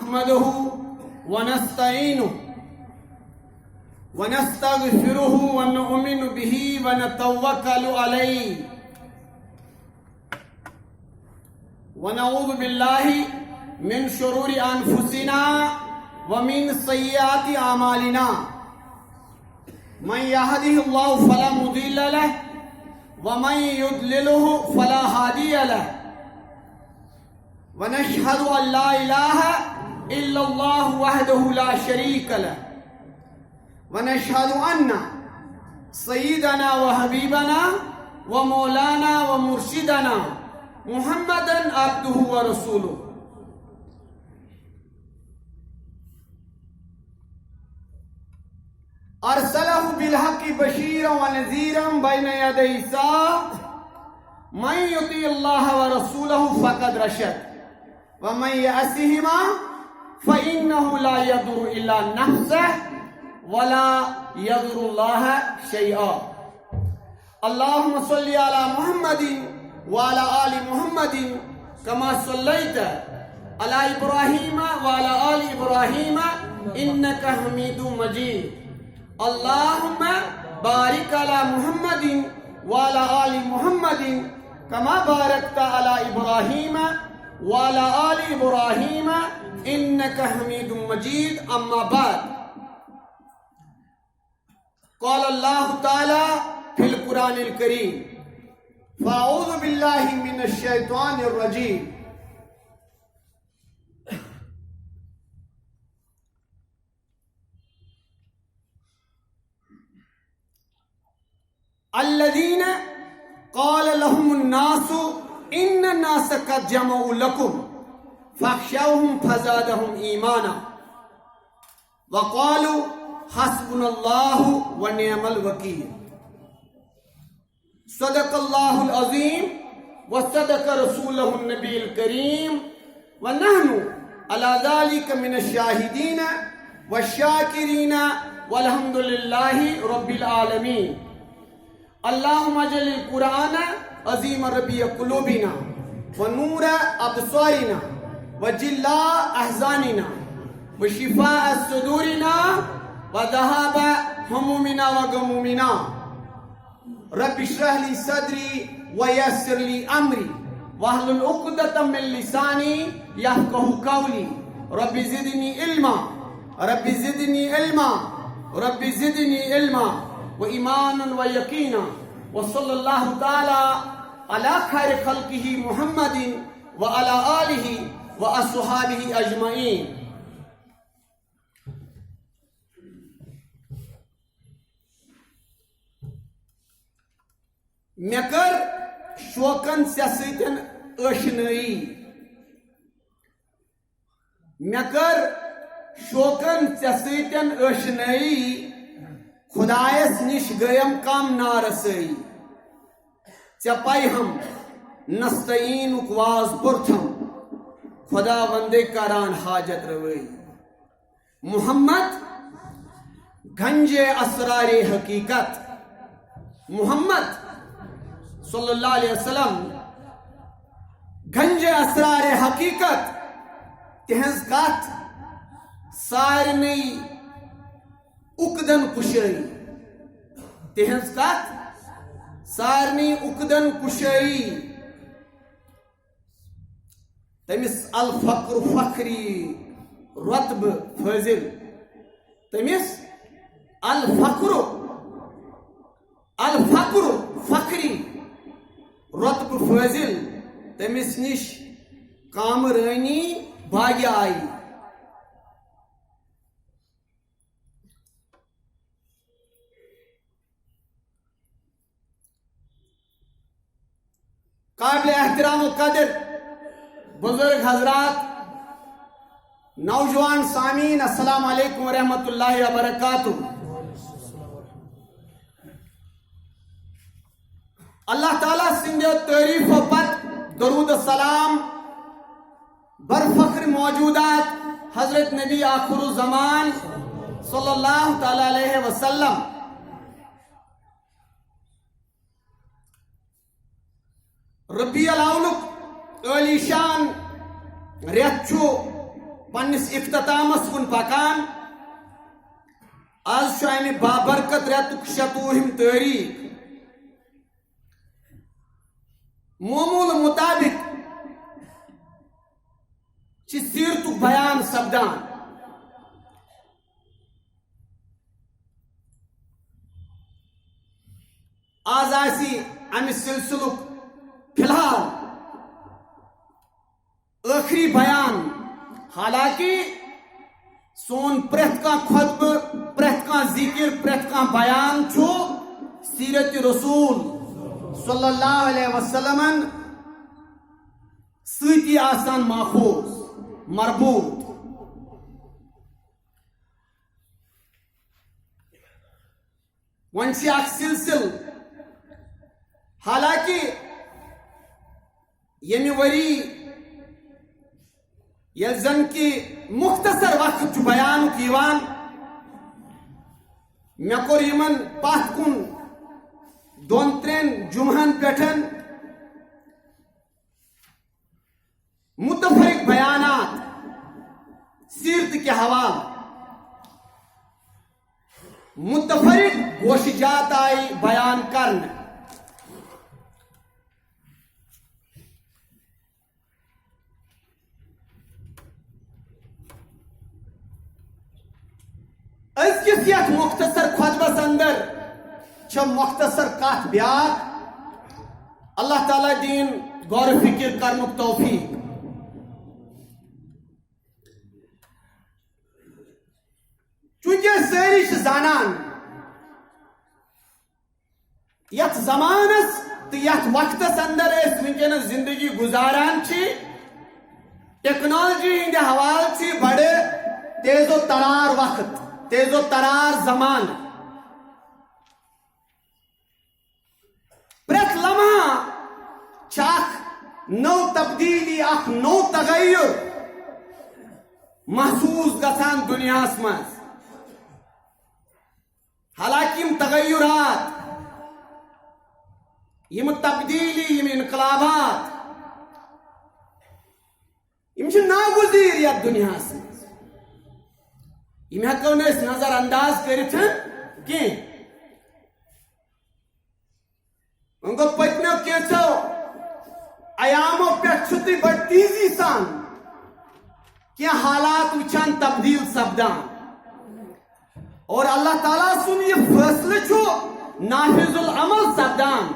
نحمده ونستعينه ونستغفره ونؤمن به ونتوكل عليه ونعوذ بالله من شرور أنفسنا ومن سيئات أعمالنا من يهده الله فلا مضل له ومن يضلله فلا هادي له ونشهد أن لا إله إلا الله وحده لا شريك له ونشهد أن سيدنا وحبيبنا ومولانا ومرشدنا محمدا عبده ورسوله أرسله بالحق بشيرا ونذيرا بين يدي الساعة من يطيع الله ورسوله فقد رشد ومن يعصهما فإنه لا يضر إلا نفسه ولا يضر الله شيئا اللهم صل على محمد وعلى آل محمد كما صليت على إبراهيم وعلى آل إبراهيم إنك حميد مجيد اللهم بارك على محمد وعلى آل محمد كما باركت على إبراهيم وعلى آل إبراهيم إنك حميد مجيد أما بعد قال الله تعالى في القرآن الكريم فأعوذ بالله من الشيطان الرجيم الذين قال لهم الناس إن الناس قد جمعوا لكم فاخشوهم فزادهم إيمانا وقالوا حسبنا الله ونعم الوكيل صدق الله العظيم وصدق رسوله النبي الكريم ونحن على ذلك من الشاهدين والشاكرين والحمد لله رب العالمين اللهم اجعل القرآن عظيم ربيع قلوبنا ونور أبصارنا وجلاء أحزاننا وشفاء صدورنا وذهاب همومنا وغمومنا رب اشرح لي صدري ويسر لي أمري واحلل عقدة من لساني يفقهوا قولي رب زدني علما رب زدني علما رب زدني علما وإيمانا ويقينا وصلى الله تعالى على خير خلقه محمد وعلى آله وأصحابه أجمعين مےٚ کٔر شوقن ژےٚ سۭتۍ ٲشنٲیی مےٚ کٔر شوقن ژےٚ سۭتۍ ٲشنٲیی خدایس نش گٔیم کم نارسٲیی ژےٚ پَیہم نستعیٖنُک واز پوٚرتھم خدا وندے کران حاجت روٲیی محمد گنجے اسرار حقیقت محمد صلی اللہ علیہ وسلم گنجے اسرار حقیقت تہنز کتھ سارنٕے اُکدن کُشٲیی تہنز کتھ سارنٕے اُکدن کُشٲیی تٔمِس الفقر فخری رۄتبہ فٲضِل تٔمِس الفقر فخری رۄتبہ فٲضِل تٔمِس نِش کامرٲنی باغہِ آیی قابل احترام و قدر بزرگ حضرات نوجوان سامعین السلام علیکم ورحمۃ اللہ وبرکاتہ اللہ تعالیٰ سندیو تعریف و پت درود السلام برفخر موجودات حضرت نبی آخر الزمان صلی اللہ تعالیٰ علیہ وسلم ربیع الاول علی شان ریت پنس اختتامس کن پکان آز امہ بابرکت ریتک 96 تاریخ معمول مطابق سیرتک بیان سپدان آز آسی امہ سلسلک فی الحال آخری بیان حالانکہ سون پریت کا خطبہ پریت کا ذکر پریت کا بیان چھو سیرت رسول صلی اللہ علیہ وسلم سیتی آسان ماخوذ مربوط ونچی اک سلسل حالانکہ یمی وری یل زن کی مختصر وقت بیان کیوان مے کور یمن پتھ کن 2-3 جمعن پٹھن متفرق بیانات سیرت کے حوالہ متفرق گوشجات آئی بیان کرنے اس کس یت مختصر خطبس اندر چھ مختصر کات بیاک اللہ تعالیٰ دین غور و فکر کرنک توفیق چونکہ ساری زانان یت زمانس تو یت وقتس اندر اس ونکس زندگی گزاران چھ ٹیکنالوجی ہند حوالہ چھ بڑے تیز و ترار وقت تیز و ترار زمان پریت لمحہ چھ نو تبدیلی اخ نو تغیر محسوس گژھان دنیاس مز حالانکہ یم تغیرات یم تبدیلی یم انقلابات یم چھ ناگزیر یتھ دنیاس مز یم ہیکو نس نظر انداز کرت کی ان کو پتمو کیسو ایاموں پہ تھی بڑی تیزی سان کیا حالات وچان تبدیل سپدان اور اللہ تعالیٰ سن یہ فیصلہ چھو نافذ العمل سپدان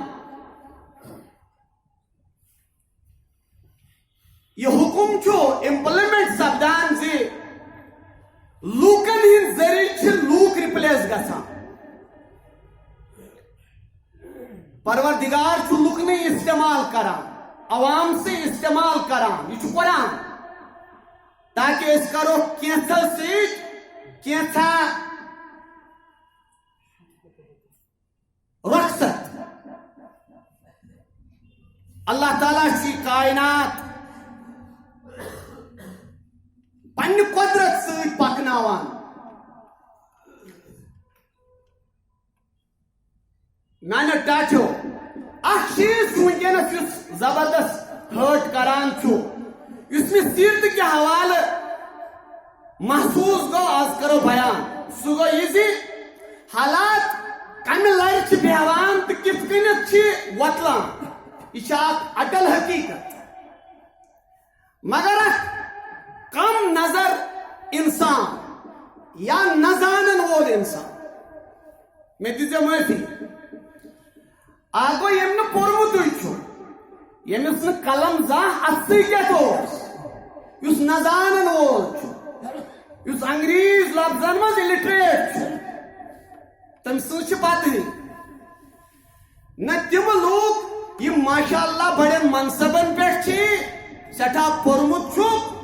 یہ حکم چھو امپلیمنٹ سپدان سے لوکن ہند ذریعے لوک ریپلیس گژھان پروردگار چھو لوکنے استعمال کران عوام سے استعمال کران یہ چھو قرآن تاکہ اس کرو کینسا سیج کینسا رخصت اللہ تعالیٰ کی کائنات پنہ قدرت سے پکناوان میں نے ٹاچو اخ چیز ونکس زبردست ہرٹ کران چھو اس میں سیرت کے حوالہ محسوس گو آز کرو بیان سو گو یہ حالات کم لڑ بیوان تو کت کنت وتلان یہ اٹل حقیقت مگر کم نظر انسان یا نزانن وول انسان میں دیزے معافی آگو یم نہ پورمتوی چھو یمس نہ قلم زانٛہہ اتھسٕے کیتھ اوس یُس نزانن وول چھُ یُس انگریز لفظن منٛز اِلٹریٹ چھُ تٔمۍ سٕنٛز چھِ پتہٕ نہ تِم لوٗکھ یِم ماشاء اللہ بڑٮ۪ن منصبن پٮ۪ٹھ چھِ سٮ۪ٹھاہ پوٚرمُت چھُکھ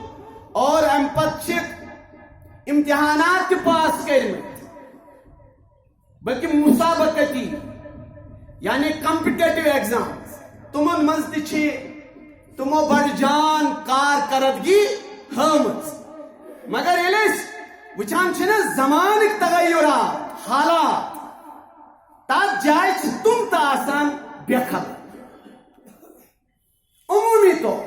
اور امہِ پتہٕ چھِکھ امتحانات تہِ پاس کٔرمٕتۍ بلکہ مسابقتی یعنی کمپٹیٹو ایگزامز تمن مز تھی تمو بڑ جان کارکردگی ہمت مگر وچان زمانک تغیرات حالات تات جائے تم تم بے خبر عمومی طور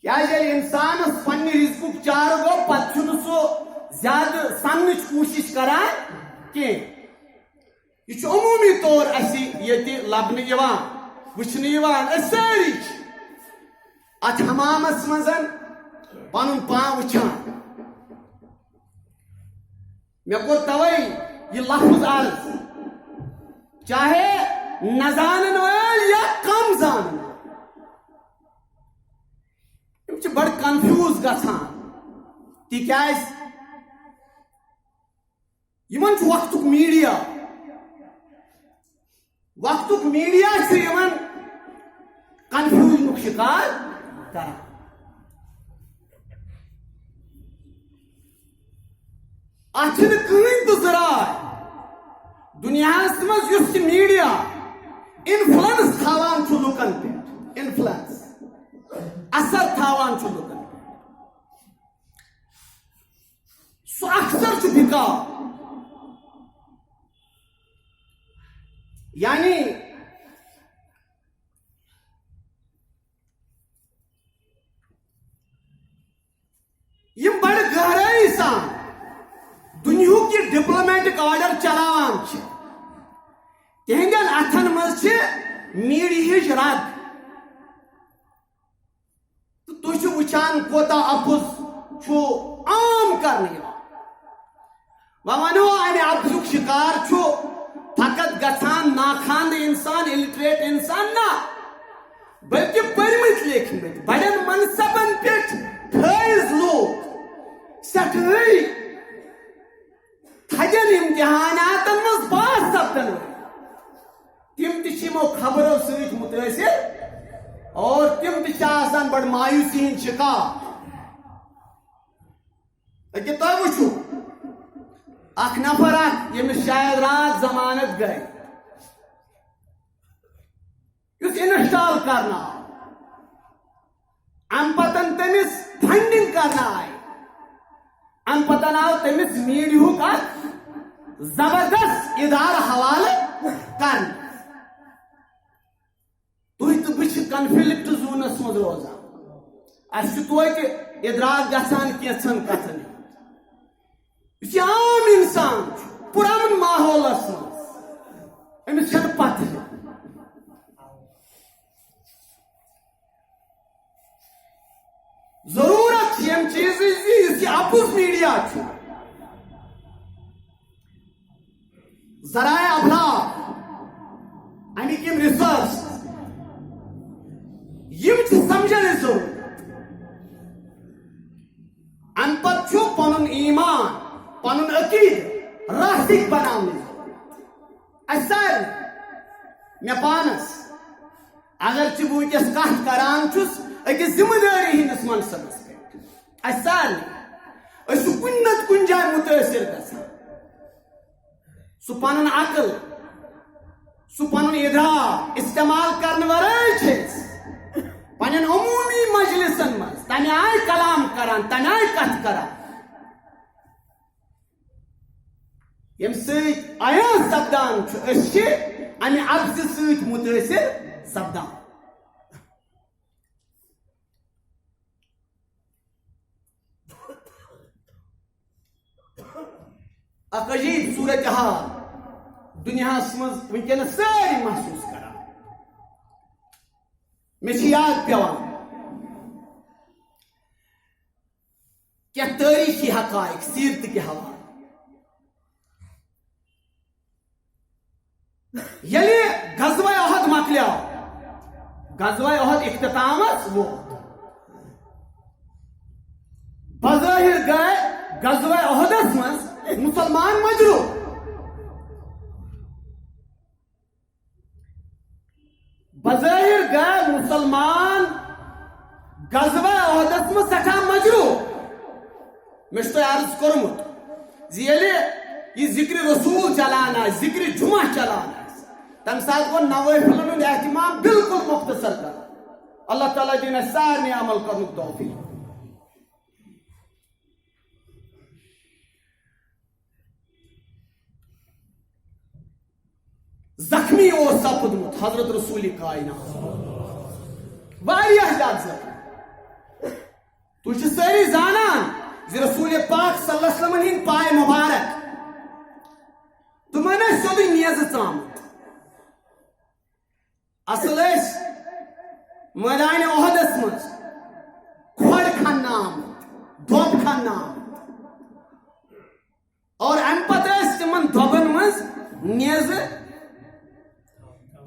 کیا انسانس پنہ رزقک چار گو پتہ سہ زیادہ سننچ کوشش کران کی یہ عمومی طور یہ لبنہ وچھنہ ساری ات حمامس مز پن پان وچھان مے کور توے یہ لفظ عرض چاہے نہ زانن وٲلۍ یا کم زانن وٲلۍ بڑ کنفیوز گژھان تِکیٛازِ یمن چھُ وقتُک میڈیا چھُ یمن کنفیوژنُک شکار کران اتھ چھنہٕ کٕہٕنۍ تہِ ذرایع دنیاہس منٛز یُس تہِ میڈیا انفلنس تھاوان چھُ لُکن پٮ۪ٹھ انفلنس اثر تھاوان چھُ لُکن پٮ۪ٹھ سُہ اکثر چھُ بِکار یعنی یم بڑ گہرائی سان دنیاہُک یہ ڈپلومیٹک آرڈر چلاوان چھِ تہندین اتھن مز چھ میڈیاہٕچ رگ تو تُہۍ چھِو وٕچھان کوتاہ اپُز چھُ عام کرنہٕ یِوان وۄنۍ ونو امہِ اپزُک شکار چھُ فقط گژھان ناخواندٕ انسان الٹریٹ انسان نہ بلکہ پٔرمٕتۍ لیکھمٕتۍ بڑٮ۪ن منصبن پٮ۪ٹھ فٲیض لوٗکھ سٮ۪ٹھٲے تھدین امتحاناتن مز پاس سپدن تم تہ یمو خبرو سۭتۍ متٲثر اور تم تہ آسان بڑ مایوسی ہند شکار لیکن تُہۍ وٕچھِو اکھ نفر اکھ ییٚمِس شاید رات ضمانت گٔے یُس انسٹال کرنہٕ آو ام پتن تٔمِس فنڈنگ کرنہٕ آیہِ ام پتن آو تٔمِس میڈیاہُک اکھ زبردست ادارٕ حوالہٕ کرنہٕ تُہۍ تہٕ بہٕ چھِ کنفلکٹ زونس منٛز روزان اسہِ چھُ توتہِ ادراک گژھان کینٛژن کتھن یُس یہِ عام انسان چھُ پرامن ماحولس منٛز أمِس چھنہٕ پتہ ضروٗرت چھِ ییٚمہِ چیٖزٕچ زِ یُس یہِ اپُز میڈیا چھُ ذرائع ابلاغ امیک یم ریسرچ یم چھ سمجھنے ضرورت ام پتہ چھُ پنُن ایمان پنُن عقیدٕ راسِک بناونٕچ اسہِ سارنٕے مےٚ پانس اگر چھ بہٕ وٕنکیٚس کتھ کران چھُس أکِس ذمہٕ دٲری ہٕنٛدِس منصبس پٮ۪ٹھ اسہِ سارنٕے أسۍ چھِ کُنہِ نتہٕ کُنہِ جایہِ مُتٲثر گژھان سُہ پنُن عقل سُہ پنُن ادراک استعمال کرنہٕ ورٲے چھِ أسۍ پننٮ۪ن عموٗمی مجلسن منٛز تمہِ آیہِ کلام کران تمہِ آیہِ کتھ کران ییٚمہِ سۭتۍ عیاں سپدان چھُ أسۍ چھِ امہِ اپزِ سۭتۍ مُتٲثر سپدان اکھ عجیب صورتحال دنیاہس مز ونکیٚنس سٲری محسوس کران مےٚ چھِ یاد پیوان کینٛہہ تٲریٖخی حقائق سیرتہٕ کہِ حوالہٕ ییٚلہِ غزوہ احد مۄکلیو غزوہ احد اختتامس ووت بظٲہر گٔے غزوہ احدس منٛز مسلمان مجروح بظاہر گئے مسلمان غزوہ احدس منٛز سٹھاہ مجروح مےٚ چھُ تۄہہِ عرض کوٚرمُت زِ ییٚلہِ یہِ ذکرِ رسوٗل چلان آسہِ ذکرِ جمعہ چلان آسہِ تمہِ ساتہٕ گوٚو نوٲفلن ہُنٛد اہتمام بالکل مختصر کران اللہ تعالیٰ دِیِن اَسہِ سارنٕے عمل کرنُک توفیٖق زخمی اوس سپدمُت حضرت رسول کائنات واریاہ زیادٕ زخمی تُہۍ چھِو سٲری زانان زِ رسول پاک صلی اللہ علیہ وسلم ہٕنٛدۍ پاے مُبارک تِمن ٲسۍ سیوٚدُے نیزٕ ژامٕتۍ اصل ٲسۍ مٲدانِ اُحدس منٛز کھۄڑ کھننہٕ آمٕتۍ دۄب کھننہٕ آمٕتۍ اور امہِ پتہٕ ٲسۍ تِمن دۄبن منٛز نیزٕ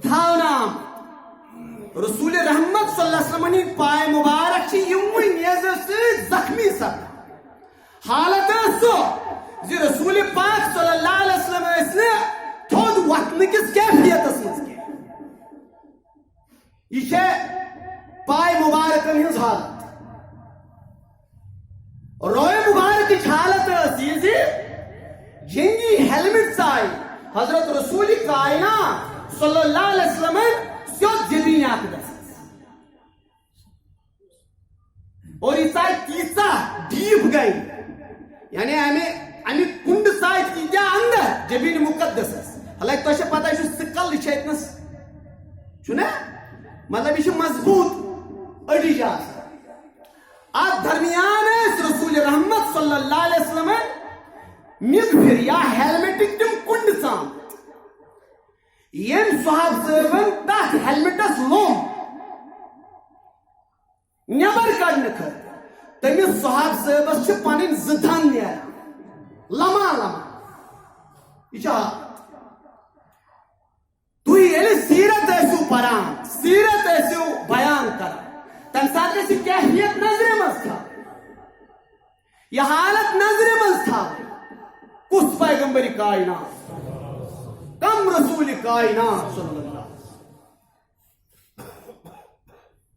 تھاونہٕ آمٕتۍ رسول رحمت صلی اللہ علیہ وسلم ہٕنٛدۍ پاے مُبارک چھِ یِموٕے نیزو سۭتۍ زخمی سپدان حالت ٲس سۄ زِ رسول پاک صلی اللہ علیہ وسلم ٲسۍ نہٕ تھوٚد وۄتھنہٕ کِس کیفیتس منٛز کینٛہہ یہ پائے مبارکن ہز حالت روئے مبارک حالت جنگی ہیلمٹ آئی حضرت رسول کائنات صلی اللہ علیہ وسلم سیود جبین اقدس اور یہ سائے تیسا ڈیپ گئی یعنی امی کنڈ سائے تیجا اندر جبین مقدس حالانکہ تو اسے پتہ ہے سکل یہ اتنس چھنا مطلب یہ مضبوط اڑی جا ات درمیان رسول رحمت صلی اللہ علیہ وسلم مغفر یا ہیلمٹک تم کنڈ سام یم صحاب صاحبن تک ہیلمٹس لوم نبر کڑنے کھر تمس صحاب صاحبس پن زدان نیران لما لما یہ تھی سیرت ٲسِو پران سیرت ٲسِو بیان کران تمہ سات گژھِ کیفیت نظرِ منٛز تھاوٕنۍ یہ حالت نظرِ منٛز تھاوٕنۍ کُس پیغمبر کائنات کم رسول کائنات صلی اللہ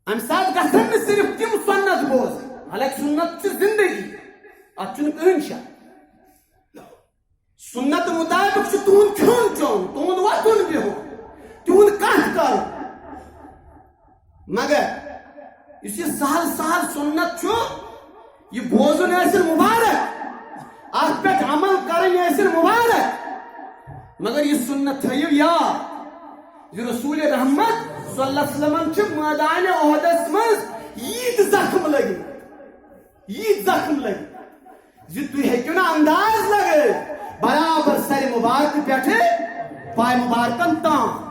امہ سات گژھن نہٕ صرف تم سنت بوزٕنۍ حالانکہ سنت چھِ زندگی اتھ چھُنہٕ کٕہٕنۍ شک سنت مطابق چھُ تُہُنٛد کھیوٚن چیوٚن تُہُنٛد وۄتھُن بِہُن تُہُنٛد کتھ کرُن مگر اس یہ سہل سہل سنت چھو یہ بوزن ٲسِن مبارک اتھ پٮ۪ٹھ عمل کرن ٲسِن مبارک مگر یہ سنت تھٲیِو یاد زِ رسول رحمت صلی اللہ علیہ وسلم چھِ مٲدانِ اُحدس منٛز ییٖتۍ زخم لٔگِتھ ییٖتۍ زخم لٔگِتھ زِ تُہۍ ہیٚکِو نہٕ انداز لگٲوِتھ برابر سرِ مبارکہٕ پٮ۪ٹھٕ پاے مبارکن تام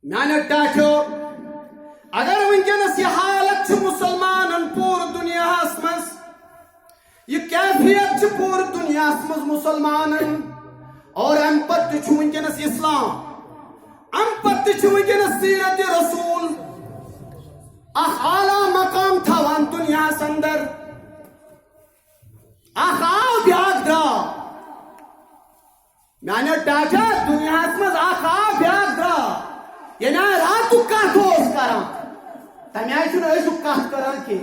میانیو ٹاٹھو اگر ونکس یہ حالت مسلمان پور دنیا مز یہ کیفیت پور دنیا مز مسلمان اور ام پتہ ونکس اسلام ام پتہ ونکس سیرت رسول اخ اعلی مقام تھوان دنیا اندر اخ آو بیاکھ درٛاو میانیو ٹاٹھا دنیا مز اخ آو بیاکھ درٛاو یعنی رات کت کران تمہ آئی چھ کت کران کی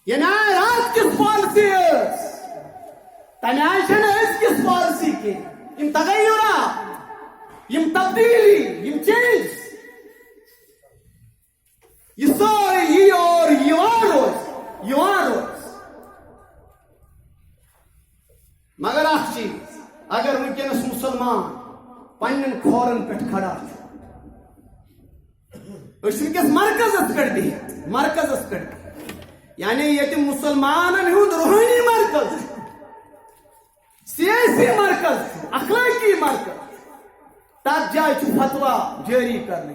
یعنی رات کس پالسی تمہ آئی کس پالسی کی یم تغیرات یم تبدیلی یم چینج یہ سوری یہ اور یوان روز مگر اخ چیز اگر ونکس مسلمان پنن کھورن پہ کھڑا ونکس مرکزس پہ بہت مرکزس پہ یعنی یہ مسلمان ہند روحانی مرکز سیاسی مرکز اخلاقی مرکز تر جائے فتوا جاری کرنے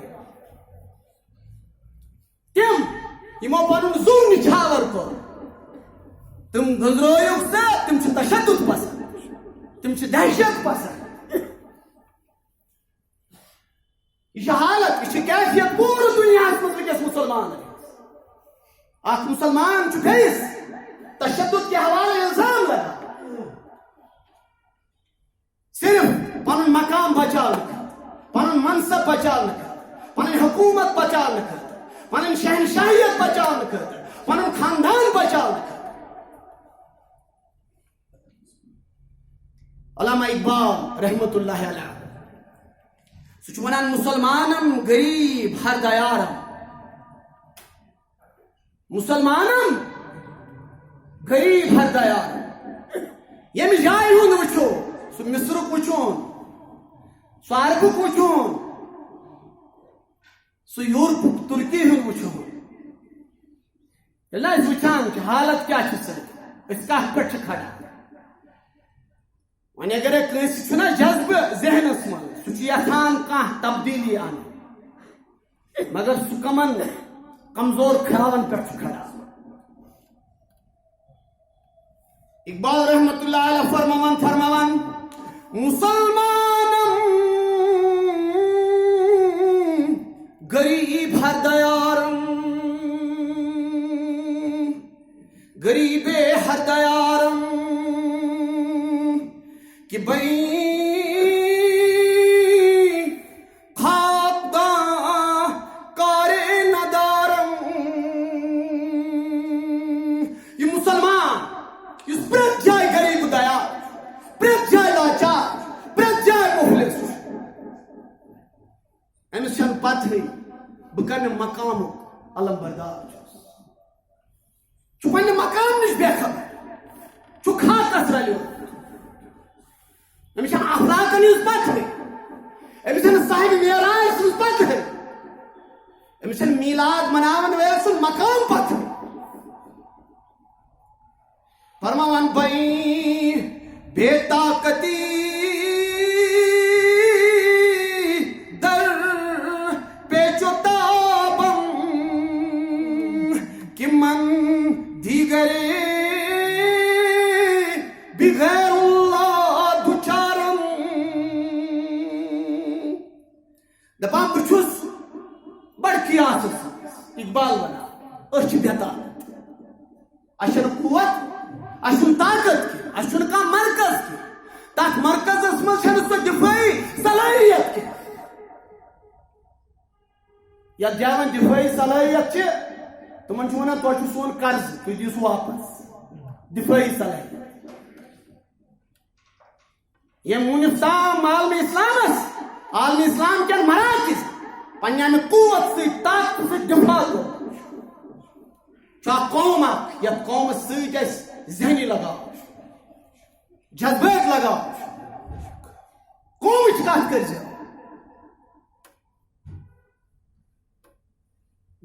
تم یمو پن زو نچھاور کور تم گزرویک سا تم تشدد پسند تم دہشت پسند یہ حالت یہ کیفیت پور دنیا مز مسلمان اخ مسلمان بیس تشدد کے حوالے الزام لگا صرف پن مقام بچانے پن منصب بچانے پن حکومت بچانے پن شہنشاہیت بچانے پن خاندان بچانے علامہ اقبال رحمت اللہ علیہ سہ ونان مسلمانم غریب ہر دیارم مسلمانم غریب ہر دیارم یم جائے ہند وچھو سہ مصرک وچھون سہ عربک وچھون سو یورپک ترکی ہند وچھو یل وچان حالت کیا کت پہ کھڑا ون اگر کنس جذبہ ذہنس من سان کھانا تبدیلی ان مگر سہ کمن کمزور خیالن پہ کھڑا اقبال رحمت اللہ علیہ فرماوان مسلمانم غریب ہر دیارم غریب ہر دیارم کہ بئی بہ مقام علم بردار پنہ مقام نش بے خبر کھاتس رلیو امس افلاکن ہز پتہ امس صاحب معراج سن پتہ امس میلاد مناون وول سن مقام پتہ فرماوان بئی بے طاقتی بغیر اللہ دچارم دپان بچس بڑکی آس اقبال ونان بے طاقت اچھن قوت اچھن طاقت کی اچھن کا مرکز کی تک مرکز من سو دفاعی صلاحیت کی یا جان دفاعی صلاحیت تمن ونان تہ سون قرض تھی دیو واپس دفاعی صلاحیت یہ مونف تام عالم اسلام کن مراکز پنہ قوت سی طاقت سی دفاع کر قوم یت قوم ست ذہنی لگاؤ جذبات لگاؤ قوم کت کر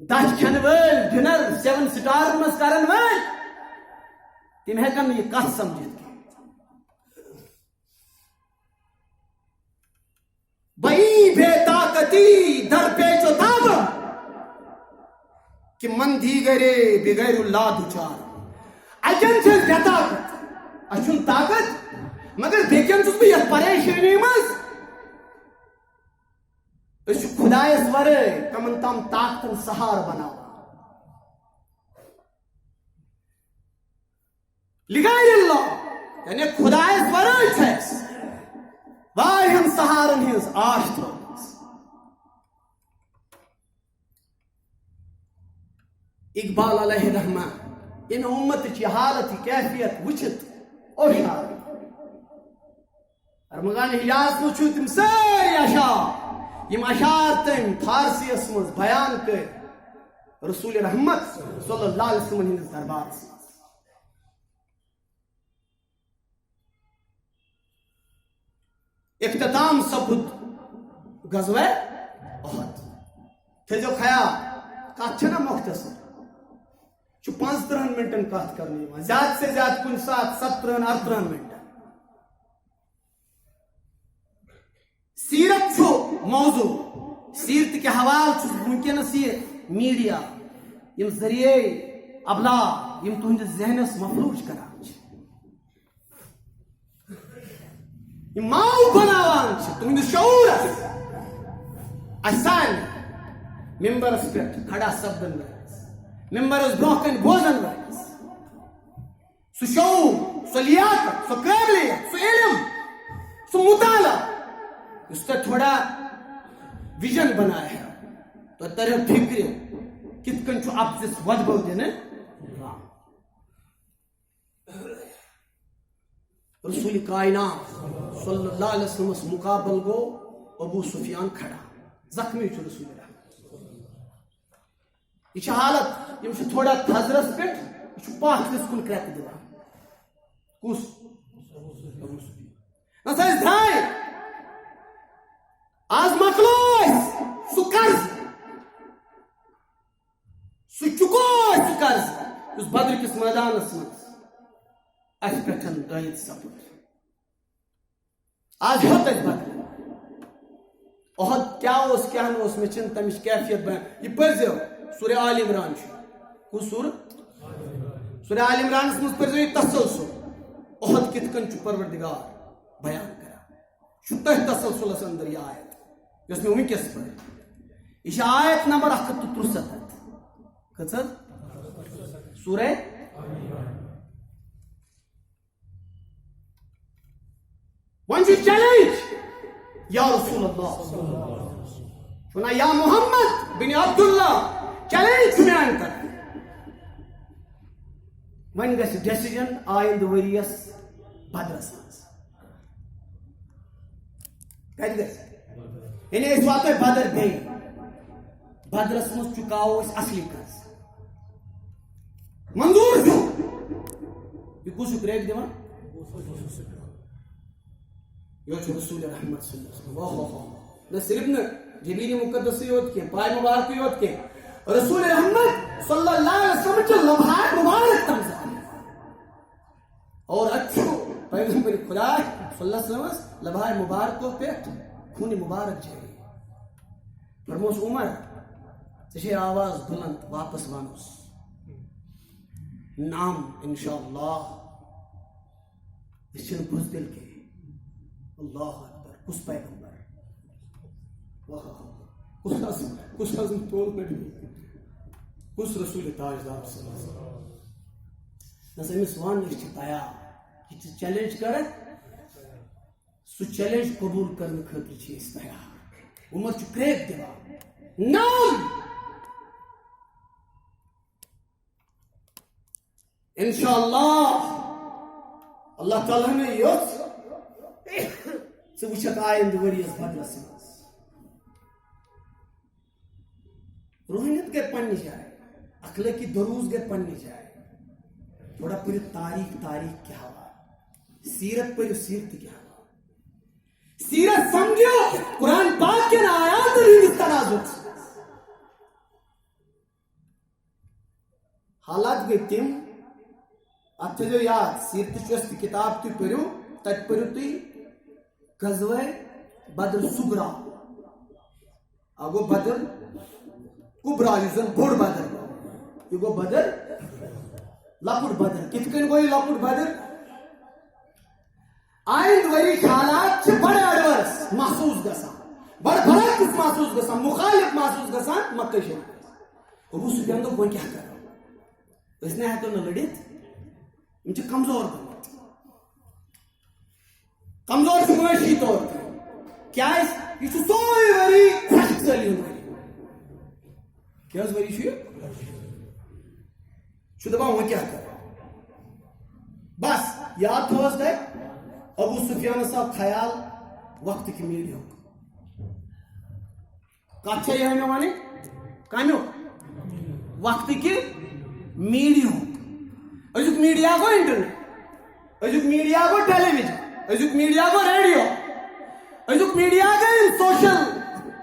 دچ کھن ول ڈنر 7 سٹار مز کرن ول تم ہیکن یہ کت سمجھت بئی بے طاقتی در پیچو تابم کہ من دیگرے بغیر اللہ دچار اچن چھس بے طاقت اچھن طاقت مگر بیکن چھس بہ یت پریشانی مز اس خدایس ورے کمن تام طاقتن سہار بناو لغیر اللہ یعنی خدایس ورے چھس واریہن سہارن ہز آش تھومس اقبال علیہ رحمہ ان امت کی حالت کیفیت وچت اوشار ارمغان حجاز وچھو تم ساری اشعار یم اشعار تم فارسی مز بیان کر رسول رحمت صلی اللہ علیہ وسلم ہندس دربار اختتام سپد غزوہ احد تھو خیال کت چھنا مختصر 35 منٹن کت کرنے زیادہ سے زیادہ کن سات 17-18 منٹ سیرت چھو موضوع سیرت کے حوالہ ونکس یہ میڈیا یم ذریعے ابلاغ یم تہندس ذہنس مفلوج کران ماو بناوان تہندس شعورس اسان ممبرس پہ کھڑا سپدن ولس ممبرس برہ کن بوزن ولس سہ شعور سہ لیاقت سہ قابلیت سہ علم سہ مطالعہ اس کا تھوڑا ویژن بنایا ہے تو ترہ فکر کت کن ابزس ودبو دن رسول کائنات صلی اللہ علیہ وسلم مقابل گو ابو سفیان کھڑا زخمی رسول اللہ یہ حالت یم تھوڑا تھزرس پہ یہ پاتھلس کن کریک دان کس نسا دھائی آز مکلو سہ قرض سہ چکو قرض اس بدر کس میدانس مز اس پٹھن دائت سپد آج ہت اس بدر احد کیا اس کیا نوس میں چھن تمش کیفیت بیان یہ پرزیو سورہ آل عمران کس سورہ سورہ آل عمران اس مز پرزیو تسلسل احد کتکن چھ پروردگار بیان کرا چھتا تسلسل اس اندر یہ آیت یس میں ونکس پڑھ یہ آیت نمبر 163 کتھ سورہ ون چیلنج یا رسول اللہ سنا یا محمد بن عبداللہ چیلنج میان کر ون گژھِ ڈیسیجن آئند ؤریس بدرس مز کتہِ گژھِ یعنی أسۍ واتو بدر بیٚیہِ بدرس مز چُکاوو أسۍ اصلی قرض منظور چھُ یہ کُس چھُ بریک دِوان یہ رسول رحمت صلی اللہ علیہ وسلم واہ نہ صرف نہ جبین مقدس یوت کے پائے مبارک یوت کے رسول رحمت صلی اللہ علیہ وسلم کے لمحات مبارک تمزا اور اچھو پیغمبر خدا صلی اللہ علیہ وسلم لمحات مبارک کو پیٹ خون مبارک جائے فرموس عمر تشے آواز بلند واپس وانوس نام انشاءاللہ اس چھن بزدل کے اللہ اکبر کس پیغمبر کس حضم طول پڑی کس رسول تاجدار صلی اللہ علیہ وسلم نس امس وان اس تیار یہ چیلنج کرت سو چیلنج قبول کرنے خاطر اس تیار عمر چھ کریک دیوان نام انشاءاللہ اللہ تعالیٰ نے یوت ژٕ وٕچھکھ آیند ؤریس بدرس مز روحانیت گٔے پننہِ جایہِ اخلٲقی دروس گٔے پننہِ جایہِ تھوڑا پٔرِو تاریخ کے حوالہ سیرت پٔرِو سیرت کے حوالہ سیرت سمجھو قرآن پاک کٮ۪ن آیاتن ہٕنٛدِس تناظرس منٛز حالات گٔے تِم اتھ تھٲیزیو یاد سیرتٕچ یۄس تہِ کِتاب تُہۍ پٔرِو تتہِ پٔرِو تُہۍ غزوہ بدر صغرا گو بدر کبرا یُس زن بوڑ بدر یہ گو بدر لۄکُٹ بدر کِتھ کٔنۍ گوٚو یہِ لۄکُٹ بدر آیند ؤرِچ حالات چھِ بڑٕ ایڈورس محسوٗس گژھان بڑٕ برعکس محسوٗس گژھان مخالف محسوٗس گژھان مکہ شریف ابو سفیان دوٚپ وۄنۍ کیٛاہ کرو أسۍ نہ ہٮ۪کو نہٕ لٔڑِتھ یِم چھِ کمزور گٔمٕتۍ کمزور چھُ معاشی طور پہ کیٛازِ یہِ چھُ سورُے ؤری خۄشک سٲلی ہُنٛد ؤری کیٛاہ حظ ؤری چھُ یہِ چھُ دپان وۄنۍ کیٛاہ کرو بس یاد تھٲوٕس تۄہہِ ابو سفیانس آو خیال وقتٕکۍ میٖڈیاہُک کتھ چھےٚ یِہے مےٚ وَنٕنۍ کمیُک وقتٕکۍ میٖڈیاہُک أزیُک میٖڈیا گوٚو انٹرنیٹ أزیُک میٖڈیا گوٚو ٹیلی وِجن أزیُک میٖڈیا گوٚو ریڈیو أزیُک میٖڈیا گٔے یِم سوشل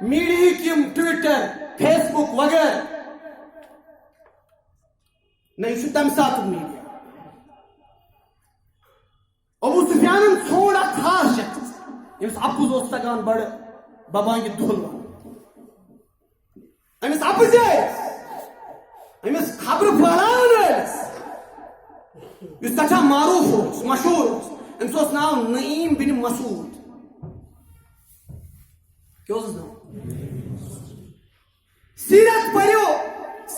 میٖڈیاہٕکۍ یِم ٹویٹر فیس بُک وغیرہ نہ یہِ چھُ تمہِ ساتُک میٖڈیا ابو سفیانن ژھونڈ اکھ خاص شخص ییٚمِس اپُز اوس تگان بڑٕ ببانگہِ دُل ونُن أمِس اپٕزِ ٲسۍ أمِس خبرٕ پھٔہلاوان ٲسۍ یُس سٮ۪ٹھاہ معروٗف اوس مشہوٗر اوس أمِس اوس ناو نعیٖم بن مسعوٗد کیٛاہ اوسُس ناو سیرت پٔرِو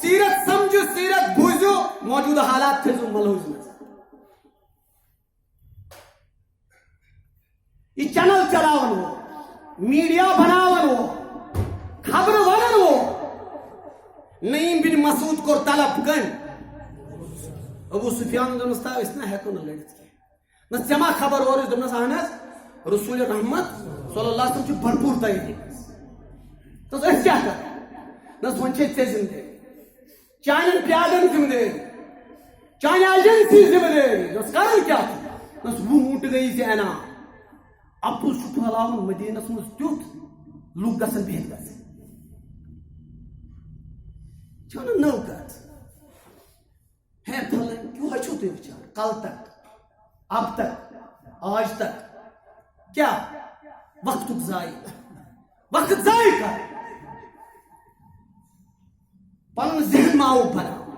سیرت سمجھو سیرت بوٗزِو موجوٗدٕ حالات تھٲیزیو ملحوظ منٛز یہ چینل چلاون وول میڈیا بناون وول خبرٕ ونن وول نعیٖم بن مسعوٗد کوٚر طلب کٔمۍ ابو سفیان دوٚپنس تا أسۍ نہ ہٮ۪کو نہٕ لٔڑِتھ کینٛہہ نہ ژےٚ ما خبر اورٕچ دوٚپنس اہن حظ رسول رحمت صلی اللہ علیہ وسلم چھُ بھرپوٗر تیٲری دوٚپُس أسۍ کیٛاہ کرو دوٚپُس وۄنۍ چھے ژےٚ ذمہٕ دٲری چانٮ۪ن پیادن ذمہٕ دٲری چانہِ ایجنسی ذمہٕ دٲری دوٚپُس کرُن کیٛاہ چھُ دوٚپُس 20 اونٛٹہٕ گٔیی ژےٚ انعام اپُز چھُ پھٔہلاوُن مدیٖنس منٛز تیُتھ لُکھ گژھن بِہِتھ گژھٕنۍ چھو نو کت ہے پھلن کیوں چھو تھی وچار کل تک اب تک آج تک کیا وقت ضائع کر پن ذہن معاوف بناو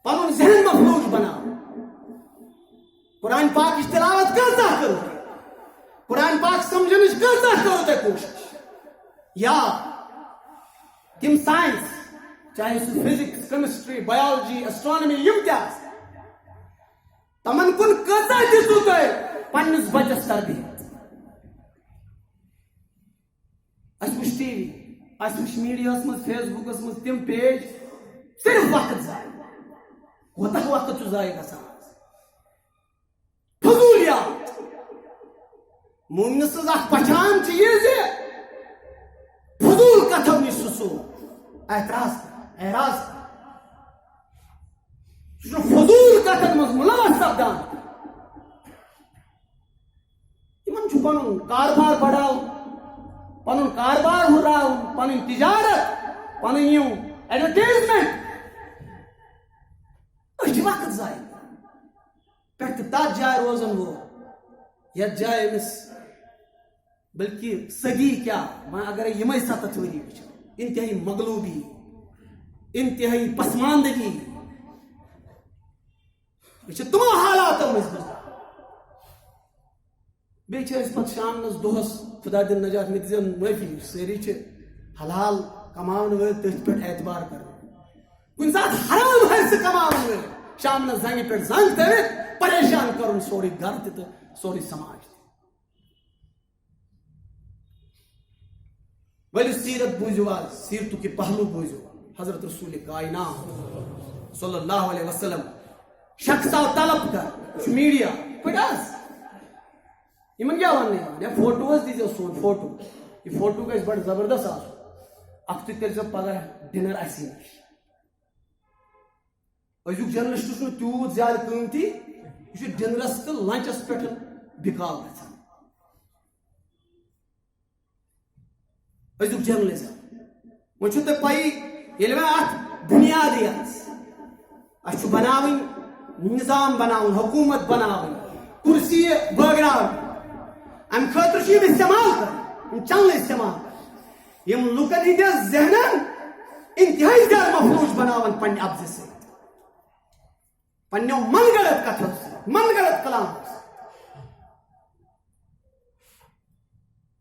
پن ذہن مفلوج بناو قرآن پاک کی تلاوت کرتا کرو قرآن پاک سمجھنش کرتا کرو تے کوشش یا تم سائنس چاہے سو فزکس کیمسٹری بایولوجی اسٹرانومی یم کیا تمن کن کرتا دیتو تے پنس بچس تربیت اس وچ ٹی وی اس وچ میڈیا مز فیس بکس مز تم پیج صرف وقت ضائع کوتاہ وقت ضائع گژھان فضولیات مومن سز اخ پہچان چیز فضول کتھو نش سو اعتراض فضول کتھن مز ملوث سپدان یمن چھ پنن کاروبار بڑھاؤ پنن کاروبار ہراؤ پنن تجارت پنن یوں ایڈورٹائزمنٹ اچھ وقت ضائع پہ تر جائے روزن وہ یت جائے امس بلکہ صدی کیا میں اگر یمے 7 وری وچھو انتہائی مغلوبی انتہائی پسماندگی یہ تمو حالات مز بیس پہ شام دہس خدا دن نجات مت دن معافی ساری حلال کمان ول تھی پہ اعتبار کر کن سات حرام حصہ کمان ول شام زنگ پہ زنگ ترت پریشان کرن سوری گھر تو سوری سماج ولو سیرت بوزو آز سیرتو کے پہلو بوزو حضرت رسول کائنات صلی اللہ علیہ وسلم شخص آو طلب کر میڈیا پہ کیا ون فوٹو دیزو سون فوٹو یہ فوٹو گھر بڑا زبردست اخ تھی کر پگہ ڈنر اسی نش ازیک جرنلسٹس تیوت زیادہ قیمتی یہ ڈنرس تو لنچس پہ بکال گھان ازیک جرنلزم وہ تھی پی یل میں ات بنیادی اچھا بناون نظام بناون حکومت بناون کرسی بٲگراون ام خاطر یہ استعمال کر چل استعمال کر یم لکن ہندس ذہنن انتہائی زیادہ مفلوج بناون پنہ ابزِ سے پنو من گڑت کتھو من گڑت کلام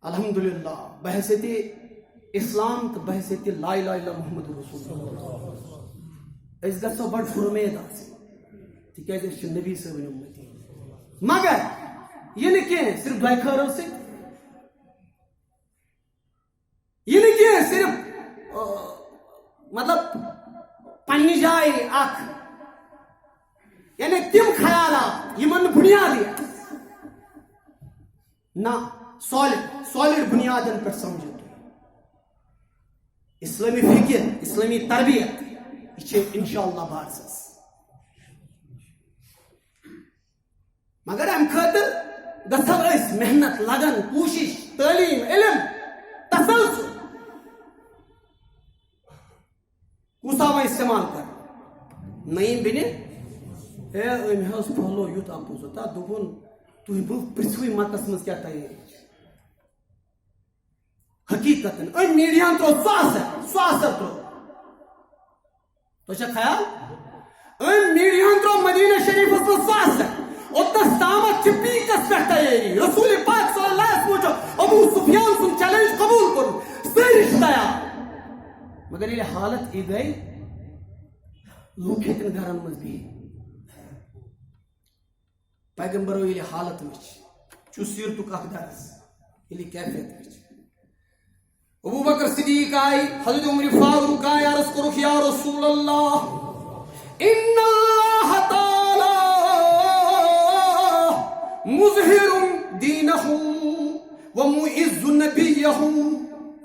الحمدللہ بحثیت اسلام تو بحثیت لا الہ الا محمد رسول اللہ اس گھو بڑ فرمید تک نبی صبن امتی مگر یہ نہیں صرف دعائے خیرو سے یہ نہیں صرف مطلب پنہ جائے اخ یعنی تم خیالات یمن بنیادی نہ سالڈ بنیادن پہ سمجھو اسلامی فکر اسلامی تربیت یہ انشاءاللہ بارسس مگر ام خاطر گھو محنت لگن کوشش تعلیم علم تسلسل کسا استعمال کر نیم بن پھہلو یوت اپوز دپن تھی پرژھوے متس مز کیا تیاری حقیقت ام میڈیا ترو سو اثر ترو تو خیال ام میڈیا ترو مدینہ شریف مز سو اثر اوتس تامت پیکس پہ تیاری رسول پاک صلی اللہ علیہ وسلم ابو سفیان سن چیلنج قبول کر ساری تیار مگر یہ حالت یہ گئی لوگ ہتن گھرن مز بھی پیغمبرو یہ حالت وچ چو سیرتک اخ درس یہ کیفیت وچ ابو بکر صدیق آئی حضرت عمر فاروق آئی عرض کرو یا رسول اللہ ان اللہ تعالی مظہر دینہ ومعز نبیہ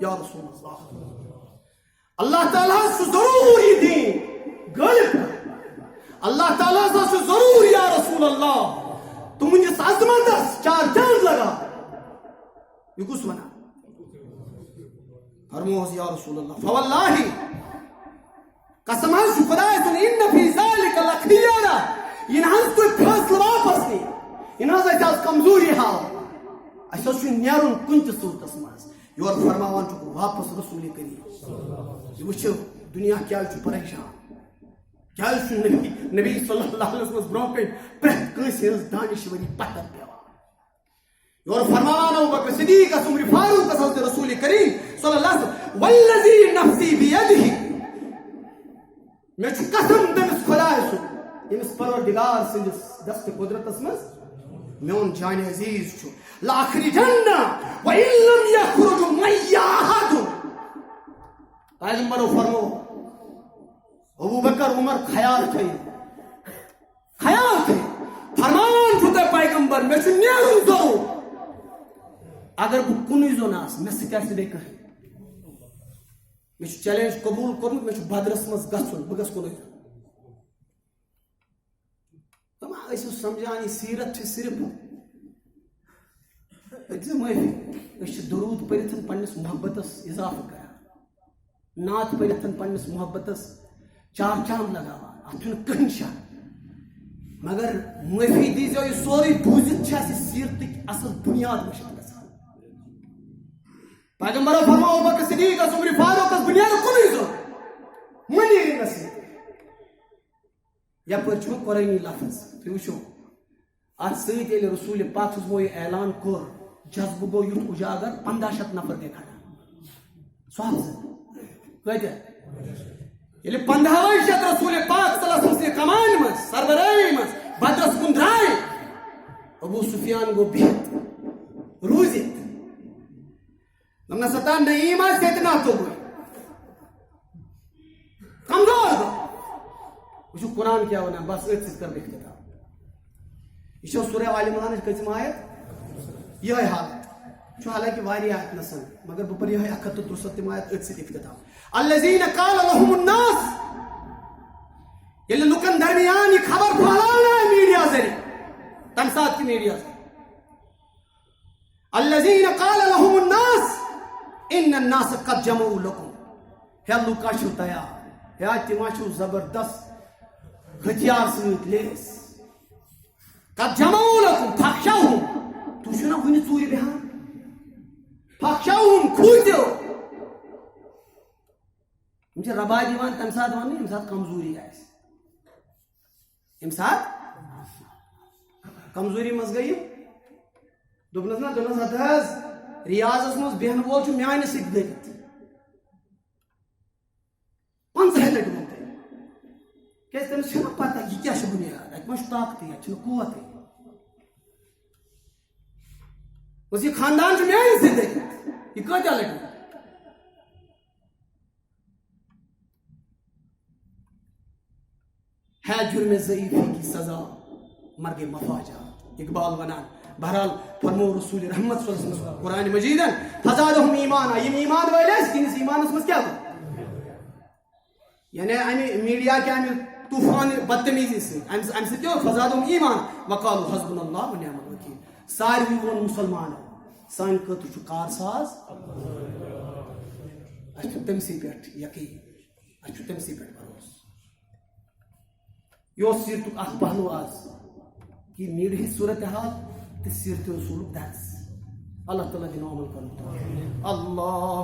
یا رسول اللہ تعالیٰ سے ضروری دین غالب اللہ تعالیٰ سے ضرور یا رسول اللہ تم جس عظمت چار چاند لگا یہ کس منا فرموز یا رسول اللہ فواللہ قسم حظ خدا سن ان فی ذلک لخیارا یہ حظ کوئی فیصلہ واپس نہیں یہ حظ آز کمزوری ہاو اس نیرن کن تہ صورتس مز یور فرماوان واپس رسول کریم یہ وچھو دنیا کیا پریشان کیا نبی صلی اللہ علیہ وسلم برو کن پریت کنس ہز دانشوری پتر پیوان یور فرماوان ابوبکر صدیق عمر فاروق حضرت رسول کریم صلی اللہ علیہ وسلم والذی نفسی بیدہ میں قسم تمس خدا سن یمس پروردگار سندس دست قدرتس مز میون جان عزیز چھو لاخرجن وان لم یخرج معی احد پیغمبر فرمو ابوبکر عمر خیال تھے فرمان چھو تے پیغمبر میں چھ نیرن ضرور اگر بہ کنوی زون آس میں سکیس دے کہ میں چیلنج قبول کرن میں بدرس مز گژھن بہ گژھ کنوی تم اسو سمجھان یہ سیرت چھ صرف معافی درود پڑھتن پنس محبتس اضافہ کران نعت پڑھتن پنس محبتس چار چاند لگاوان اتھ چھن کہن شک مگر معافی دیزو یہ سوری بوزت چھ سیرتک اصل بنیاد مشکل گژھان پیغمبر فرماؤ ابوبکر صدیق عمر فاروق بنیاد کنوی زون منی نصیحت یپر چھو قرآنی لفظ تھی وچھو ات ست رسول پاک صبح یہ اعلان کور جذبہ گو یوت اجاگر 1500 نفر گئی کھڑا صحابہ کتیا یل 1500 رسول پاک صلی اللہ علیہ وسلم کمان مز سربراہی مز بدرس کن درائے ابو سفیان گو بہت روزت نمنا ستا نعیم آج کہتنا تو گوئی کمزور گو وچھو قرآن کیا ہونا بس ایک سکر بکھتے تھا یہ سورہ آل عمران کتم آیت یہ حالت چھو حالانکہ واری آیت نسل مگر بپر یہ 163 آیت ایک سکر بکھتے تھا الذین قال لهم الناس یہ لکن درمیان یہ خبر پھیلانا ہے میڈیا ذریعے تمسات کی میڈیا ذریعے الذین قال لهم الناس ان الناس قد جمعوا لكم ہے لوکا چھو تیار ہے تما چھو زبردست ہتھیار سۭتۍ لیس قد جمعوا لكم فاخشوهم تو چھو نا کُنہِ ژوٗرِ بیہان فاخشوهم کھوٗژِو ہم چھِ ربا دِوان تمہِ ساتہٕ وننہٕ ییٚمہِ ساتہٕ کمزوٗری آسہِ ییٚمہِ ساتہٕ کمزوٗری منٛز گٔے یِم دوٚپنس نا دوٚپنس ہتہٕ حظ ریاضس منٛز بیہن وول چھُ میانہِ سۭتۍ دٔرِتھ 50 لٹہِ ووٚن تٔمۍ کیازِ تٔمِس چھَنہٕ پتہ یہِ کیاہ چھُ بُنیاد اتہِ ما چھُ طاقتٕے اتہِ چھُنہٕ قوتٕے بس یہ خاندان چھُ میانہِ سۭتۍ دٔرِتھ یہِ کۭتیاہ لٹہِ ہے جرم ضعیفی کی سزا مرگ مفاجات اقبال ونان بہرحال فرمو رسول رحمت صلی اللہ علیہ وسلم قرآن مجید فزادہم ایمانا یم ایمان والے اس ایمانس مز کیا یعنی امی میڈیا کے امی طوفان بدتمیزی سے ام سے کیا فزادہم ایمان وقالوا حسبنا اللہ ونعم الوکیل ساروی وون مسلمان سان خاطر چھُ کارساز اَسہِ چھُ تٔمسٕے پٮ۪ٹھ یقین اَسہِ چھُ تٔمسٕے پٮ۪ٹھ بھروسہٕ یہ سیرتک اخ پہلو آز کہ میڈیا صورتحال تو سیرت رسول درس اللہ تعالیٰ دن عمل کرنا اللہ